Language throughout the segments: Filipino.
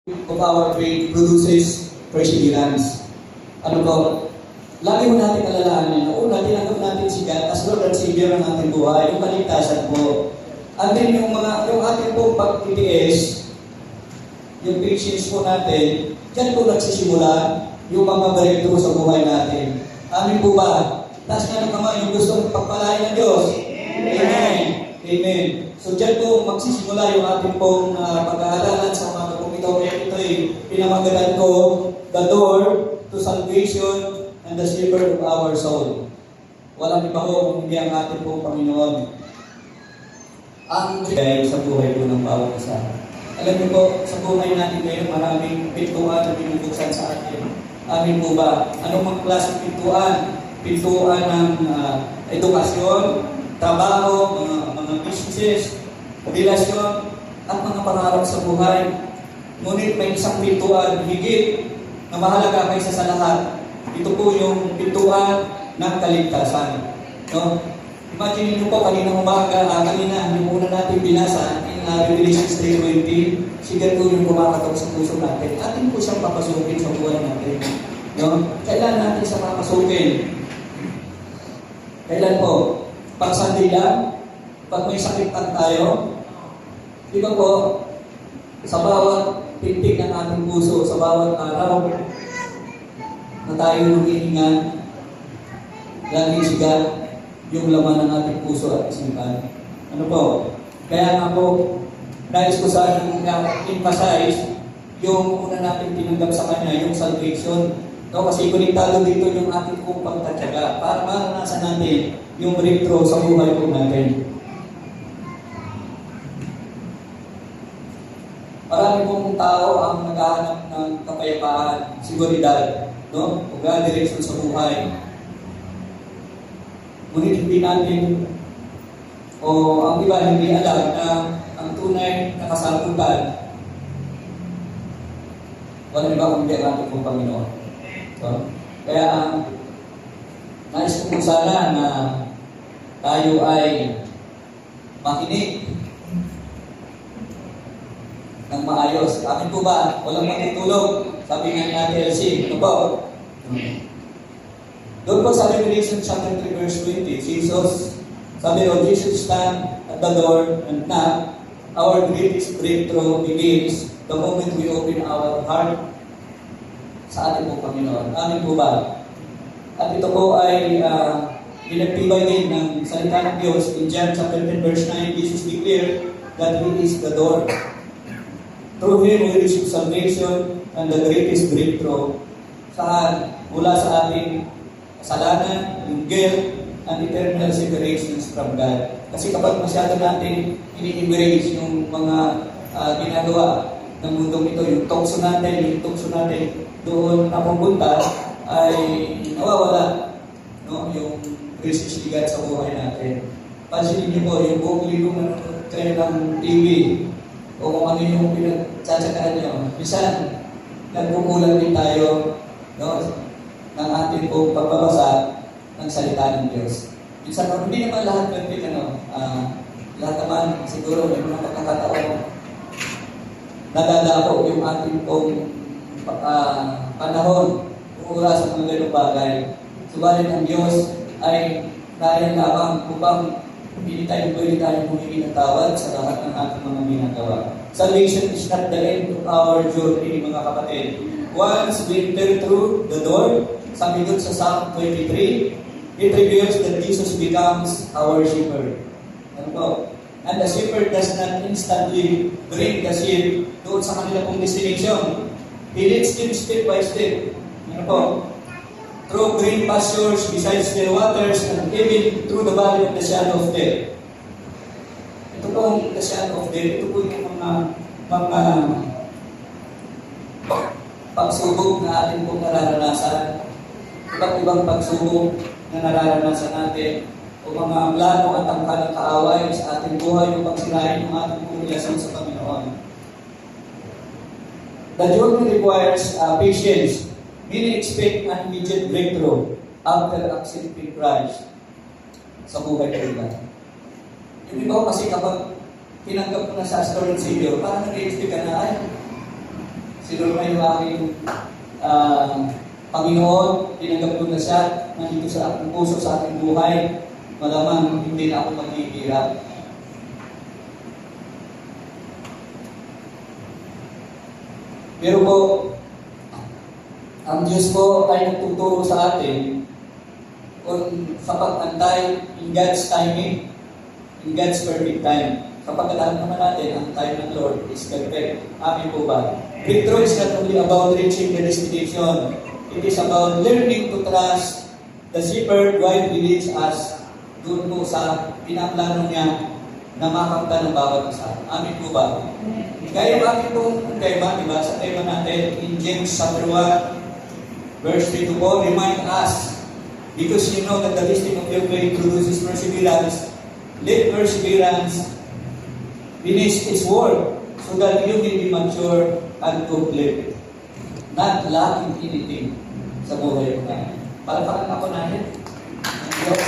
of our faith produces perseverance. Ano po? Lagi mo natin alalahanin na una, tinanggap natin si God as Lord and Savior ng ating buhay, yung kaligtasan po. And then yung ating pong pagtitiis, yung patience po natin, dyan po nagsisimula yung mga breakthrough sa buhay natin. Amin po ba? Taas nga ng kamay, yung gusto pagpalain ng Diyos. Amen. Amen. So dyan po magsisimula yung ating pong pag-aaralan sa mga pong ito. Ito'y pinamagalan ko, the door to salvation and the shepherd of our soul. Walang iba ko kung hindi ang ating pong Panginoon. Ang bigay sa buhay po ng bawat isa. Alam niyo po, sa buhay natin ngayon, maraming pintuan na binubuksan sa atin. Amin po ba? Anong mga klaseng pintuan? Pintuan ng edukasyon, trabaho, mga businesses, relasyon, at mga pangarap sa buhay. Ngunit may isang pintuan higit na mahalaga kaysa sa lahat. Ito po yung pintuan ng kaligtasan. No? Imagine niyo po, kanina umaga, kanina, yung una natin binasa, in Revelation 3:20, si God po yung kumakatok sa puso natin. Atin po siyang papasukin sa buhay natin. No? Kailan natin siya papasukin? Kailan po? Pag Sunday lang? Pag may sakit tayo? Di ba po? Sa bawat pintig ng ating puso, sa bawat araw na tayo naghihinga, lagi si God yung laman ng ating puso at isipan. Ano po? Kaya nga po, nais ko sana emphasize yung una natin tinanggap sa Kanya, yung salvation. No, kasi konektado dito yung ating kong pagtatyaga para maranasan natin yung breakthrough sa buhay po natin. Marami pong tao ang naghahanap ng kapayapaan, seguridad, no? Pag-direction sa buhay. Ngunit hindi natin, o ang iba hindi alam na ang tunay na kasagutan, walang iba kundi ang ating pong Panginoon. So, kaya nais ko po sana na tayo ay makinig ng maayos. Amin po ba? Walang matutulog. Sabi nga ni Ate Elsie. Ano po? Doon po sa Revelation chapter 3 verse 20, Jesus, sabi o, Jesus stand at the door and knock. Our greatest breakthrough begins the moment we open our heart sa ating pong Panginoon. Amin po ba? At ito po ay pinagtibay din ng salita ng Diyos. In John chapter 10 verse 9, Jesus declared that He is the door. Through Him we receive salvation and the greatest breakthrough. Saan? Mula sa ating kasalanan, yung guilt, and eternal separations from God. Kasi kapag masyado natin ini-embrace yung mga ginagawa ng mundong ito, yung tukso natin, doon napupunta, ay nawawala, no? Yung presence ni God sa buhay natin. Pansinin niyo po, yung buong linggo nanonood kayo ng TV, o kung ano yung pinagtsatsakaan niyo, minsan, nagkukulang din tayo, no? Ng ating pong pagbabasa ng salita ng Diyos. Minsan, hindi naman lahat perfect, lahat naman, siguro, may mga pagkakataon, nadadako yung ating pong panahon, oras sa mga ganong bagay. Subalit ang Diyos ay dahil lamang upang hindi tayo pwede tayo humingi ng tawad sa lahat ng ating mga ginagawa. Salvation is not the end of our journey, mga kapatid. Once we enter through the door, sabi doon sa Psalm 23, it reveals that Jesus becomes our shepherd. Ano po? And the shepherd does not instantly bring the sheep doon sa kanila pong destination. He leads them step by step. Ano po? Through green pastures, beside still waters, and even through the valley of the shadow of death. Ito po the shadow of death. Ito po yung mga pagsubok na ating pong nararanasan. Iba't ibang pagsubok na nararanasan natin o mga plano at tangka ng kaaway sa ating buhay upang sirain ang ating pong relasyon sa Panginoon. The journey requires patience. Many expect an immediate breakthrough after accepting Christ sa buhay nila. Yung iba kasi kapag tinanggap ko na sa Lord and Savior, parang nag-expect ka na, ay, Sinurma yung aking Panginoon, tinanggap ko na siya, nandito sa aking puso, sa aking buhay, malamang hindi na ako maghihirap. Pero po, ang Diyos po ay nagtuturo sa atin kung sa pag-antay in God's timing, in God's perfect time. Kapag alam naman natin, ang time ng Lord is perfect. Amin po ba? Breakthrough is not only about reaching the destination. It is about learning to trust the shepherd while He leads us doon po sa pinaplano niya na makamta ng bawat isa. Amin po ba? Kaya yung aking pong tema, diba? Sa tema natin, in James chapter 1, verse 3 to 4, remind us, because you know that the testing of your faith produces perseverance, let perseverance finish its work, so that you may be mature and complete, not lacking anything sa buhay mo na. Palpakan ako natin. Diyos.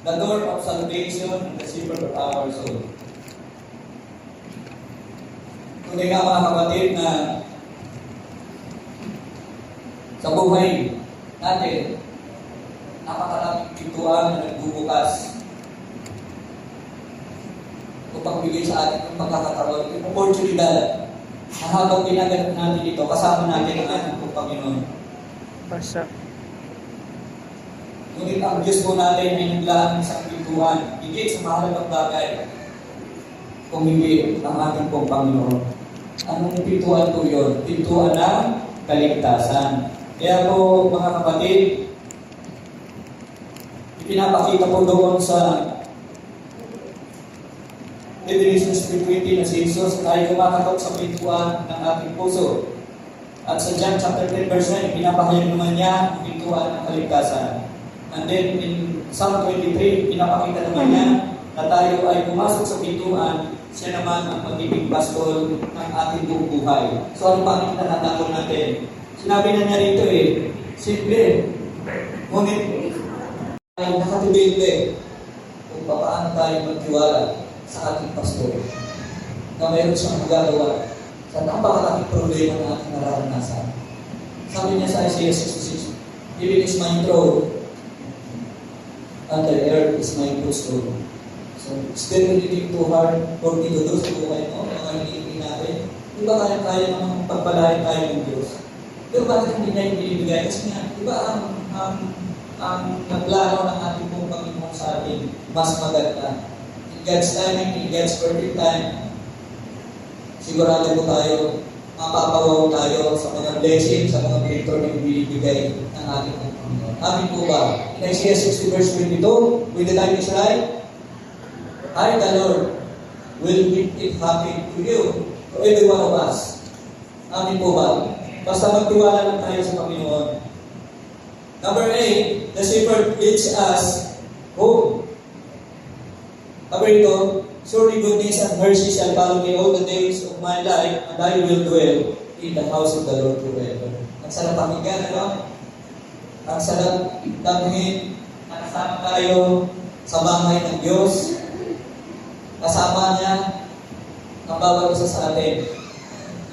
The door of salvation and the shepherd of our soul. Tunay nga mga kapatid na sa buhay natin, napakaraming pintuan na nagbubukas upang bigay sa atin ng pagkakataon, yung oportunidad na habang ginaganap natin ito, kasama natin ang ating pong Panginoon. Basta. Ngunit ang Diyos po natin ay naglaan ng isang pintuan, higit sa mahalagang bagay, kung hindi ang ating pong Panginoon. Anong pintuan po yun? Pintuan ng kaligtasan. Kaya po mga kapatid, ipinapakita po doon sa Revelation 3:20 na si Jesus ay kumakatok sa pintuan ng ating puso. At sa John chapter 10 verse 9, pinapahayag naman niya ang pintuan ng kaligtasan. And then in Psalm 23, pinapakita naman niya na tayo ay pumasok sa pintuan, siya naman ang magiging pastol ng ating buong buhay. So ano pa ang itinatapon natin? Sinabi na niya rito simple, ngunit ay nakatibig kung paano tayo magtiwala sa ating pastor na mayroon siyang magagawa sa napakalaking problema na ating nararanasan. Sabi niya sa Isaiah 66, "Heaven is my throne, and the earth is my footstool." So, is there anything too hard for me to do sa buhay mo? Mga hinihingi natin. Di ba kaya namang pagpalain tayo ng Diyos? Pero bakit hindi niya ibinibigay? Kasi nga, di ba ang nagplano ng ating pong Panginoon sa atin mas maganda. In God's timing, in God's perfect time, sigurado po tayo, mapapawaw tayo sa mga blessing, sa mga breakthrough na ibibigay ng ating pong Panginoon. Amin po ba? In Isaiah 60 verse 22, when the time is right, I, the Lord, will make it happen to you, to every one of us. Amin po ba? Basta magtiwala lang tayo sa Panginoon. Number 8, the shepherd leads us home. Sabi ito, surely goodness and mercy shall follow me all the days of my life, and I will dwell in the house of the Lord forever. Ang sarap pakinggan, ano? Ang sarap damhin na kasama tayo sa bahay ng Diyos. Kasama niya ang bawat isa sa atin.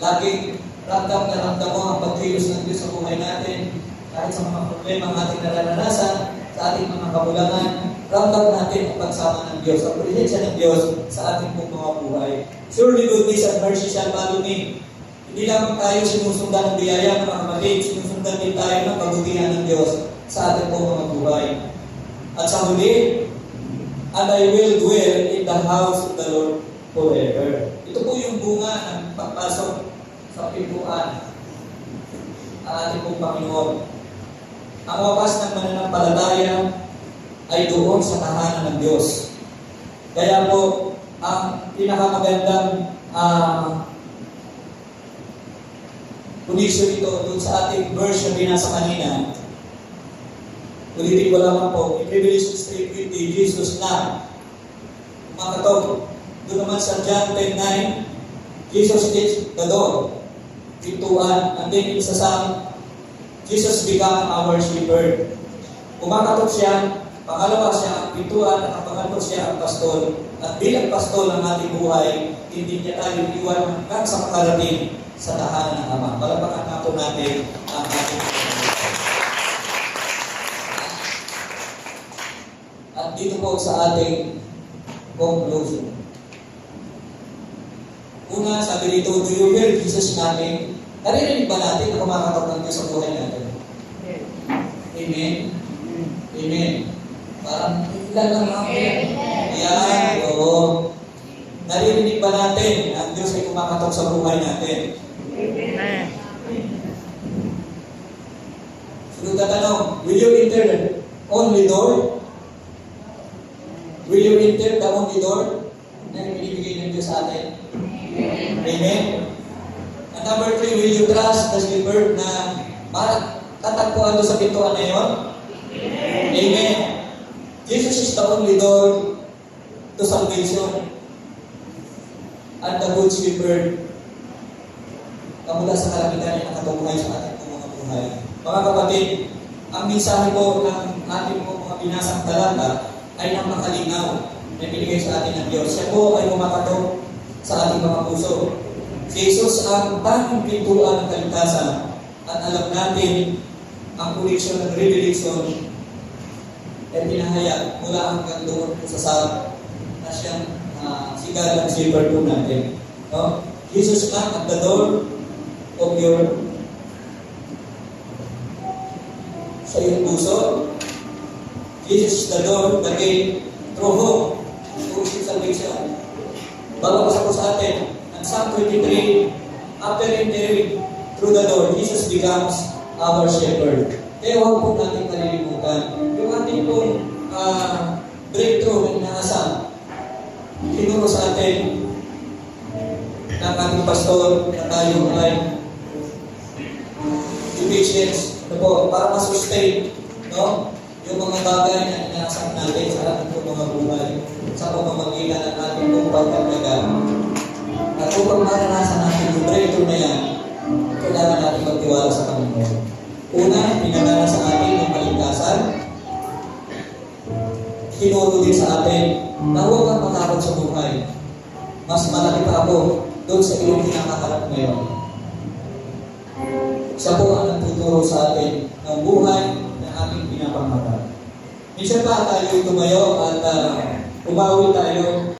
Laging ramdam na ramdam mo ang pagkilos ng Diyos sa buhay natin. Kahit sa mga problema ang ating nararanasan, sa ating mga kabulangan, ramdam natin ang pagsama ng Diyos, ang presensya ng Diyos sa ating pong mga buhay. Surely goodness and mercy shall follow me. Hindi lamang tayo sinusundan ng biyaya ng mga kapatid, sinusundan din tayo ng kabutihan ng Diyos sa ating pong mga buhay. At sa huli, and I will dwell in the house of the Lord forever. Ito po yung bunga ng pagpasok sa pintuan ang ating pong Panginoon. Ang wakas ng mananampalataya ay doon sa tahanan ng Diyos. Kaya po, ang pinakamagandang condition ito doon sa ating verse na binasa kanina. Ulitin ko lamang po, in Revelation 3:20, Jesus na makatog. Doon naman sa John 10:9, Jesus is the door, pintuan, and then sa Psalm, Jesus become our shepherd. Kumakatok siya, pangalawa siya ang pintuan, at ang pangatlo siya ang pastor. At bilang pasto ng ating buhay, hindi niya tayo iwan hanggang sa makarating sa tahanan ng Ama. Palapakan na po natin ang ating at dito po sa ating conclusion. Una, sabi dito, do you hear Jesus natin? Naririnig ba natin na kumakatok ng Diyos sa buhay natin? Amen? Amen. Parang ilan lang mga yan, oo. Naririnig ba natin ang Diyos ay kumakatok sa buhay natin? Amen. Sunod na tanong, will you enter the only door? Will you enter the only door na binibigay ng Diyos sa atin? Amen. And number 3, will you trust the shepherd na tatagpuan doon sa pintuan na yun? Amen. Jesus is the only door to salvation. And the good shepherd, kamula sa kalapitan ay nakatubuhay sa ating mga buhay. Mga kapatid, ang mensahe po ng ating mga binasang talata ay napakalinaw na binigay sa atin ng Diyos. Siya po ay kumakatok sa ating mga puso. Si Jesus ang tanging pintuan ng kaligtasan at alam natin ang connection ng revelation ay pinahayag mula hanggang doon sa sala na siyang sigal ng silver po natin. No? Jesus knock at the door of your sa iyong puso. Jesus is the door, the gate, through whom to receive salvation. Bago pa sa atin, ang Psalm 23, after entering through the door, Jesus becomes our shepherd. Kaya huwag po natin kalilimutan. Yung ating pong breakthrough na inaasam, tinuro sa atin ng ating pastor na tayo ay Ephesians, para ma-sustain, no? Yung mga bagay na inaasam natin sa ating pong mga buhay, sa pamamagitan ng ating pong pagkakaga. At upang maranasan natin yung breakthrough na yan, kailangan natin magtiwala sa Panginoon. Una, pinagana sa atin yung kaligtasan. Tinuro din sa atin na huwag kang matakot sa buhay. Mas malaki pa ako doon sa iyong kinakaharap ngayon. Siya po ang nagtuturo sa atin ng buhay na ating pinapangarap. Minsan pa tayo tumayo at umawi tayo